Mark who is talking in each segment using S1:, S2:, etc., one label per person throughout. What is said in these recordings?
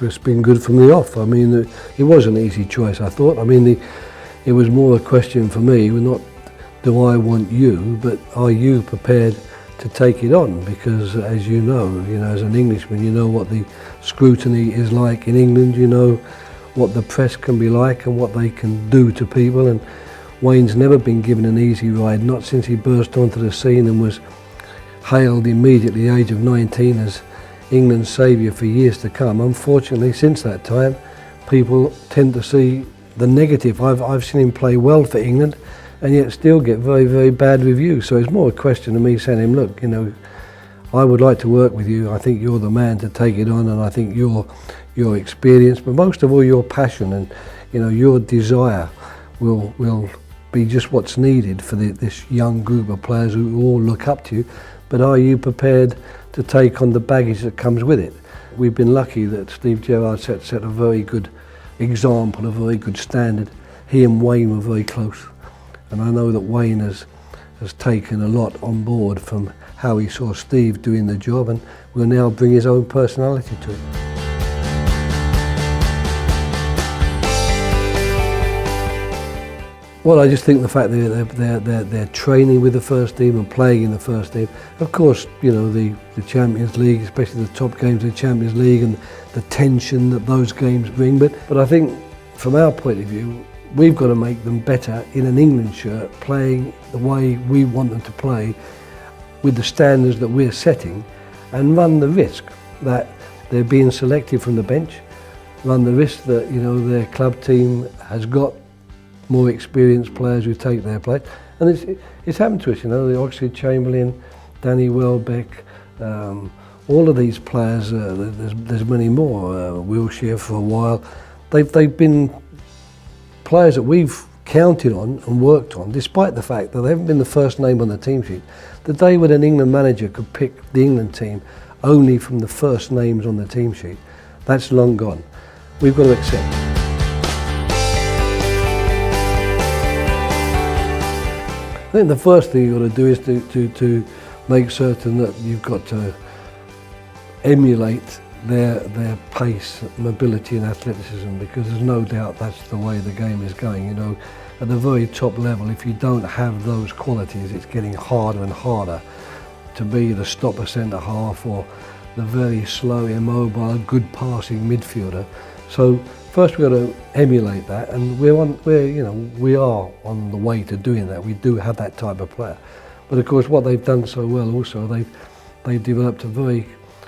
S1: it's been good from the off. I mean, it was an easy choice, I thought. I mean, it was more a question for me, not do I want you, but are you prepared to take it on? Because as you know, as an Englishman, you know what the scrutiny is like in England, you know what the press can be like and what they can do to people. And Wayne's never been given an easy ride, not since he burst onto the scene and was hailed immediately at the age of 19 as England's saviour for years to come. Unfortunately, since that time, people tend to see the negative. I've seen him play well for England and yet still get very, very bad reviews. So it's more a question of me saying to him, look, I would like to work with you. I think you're the man to take it on, and I think your experience, but most of all your passion and your desire will be just what's needed for this young group of players who all look up to you. But are you prepared to take on the baggage that comes with it? We've been lucky that Steve Gerrard set a very good example, a very good standard. He and Wayne were very close, and I know that Wayne has taken a lot on board from how he saw Steve doing the job, and will now bring his own personality to it. Well, I just think the fact that they're training with the first team and playing in the first team. Of course, the Champions League, especially the top games of the Champions League, and the tension that those games bring. But I think from our point of view, we've got to make them better in an England shirt, playing the way we want them to play, with the standards that we're setting, and run the risk that they're being selected from the bench, run the risk that their club team has got more experienced players who take their place. And it's happened to us, the Oxlade-Chamberlain, Danny Welbeck, all of these players, there's many more, Wilshere for a while. They've been players that we've counted on and worked on, despite the fact that they haven't been the first name on the team sheet. The day when an England manager could pick the England team only from the first names on the team sheet, that's long gone. We've got to accept it. I think the first thing you've got to do is to make certain that you've got to emulate their pace, mobility and athleticism, because there's no doubt that's the way the game is going. At the very top level, if you don't have those qualities, it's getting harder and harder to be the stopper centre half or the very slow, immobile, good passing midfielder. So first we've got to emulate that, and we are on the way to doing that. We do have that type of player. But of course what they've done so well also, they've developed a very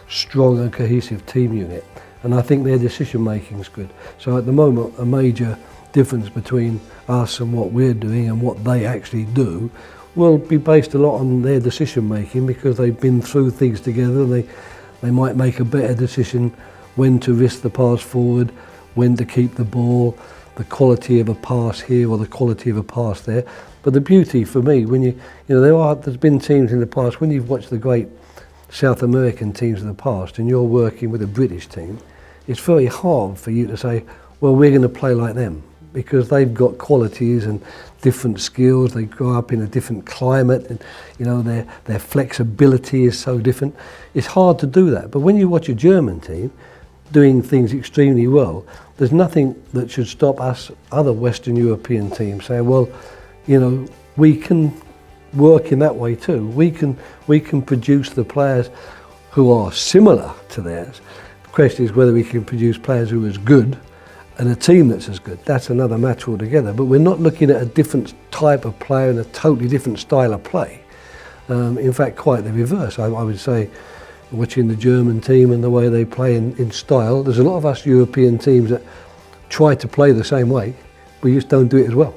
S1: strong and cohesive team unit, and I think their decision making is good. So at the moment, a major difference between us and what we're doing and what they actually do will be based a lot on their decision making, because they've been through things together. They might make a better decision when to risk the pass forward, when to keep the ball, the quality of a pass here or the quality of a pass there. But the beauty for me, when there's been teams in the past, when you've watched the great South American teams of the past and you're working with a British team, it's very hard for you to say, well, we're going to play like them, because they've got qualities and different skills. They grow up in a different climate, and their flexibility is so different. It's hard to do that. But when you watch a German team doing things extremely well, there's nothing that should stop us, other Western European teams, saying, well, we can work in that way too. We can produce the players who are similar to theirs. The question is whether we can produce players who are as good and a team that's as good. That's another matter altogether. But we're not looking at a different type of player and a totally different style of play. In fact, quite the reverse. I would say, watching the German team and the way they play in style, there's a lot of us European teams that try to play the same way, we just don't do it as well.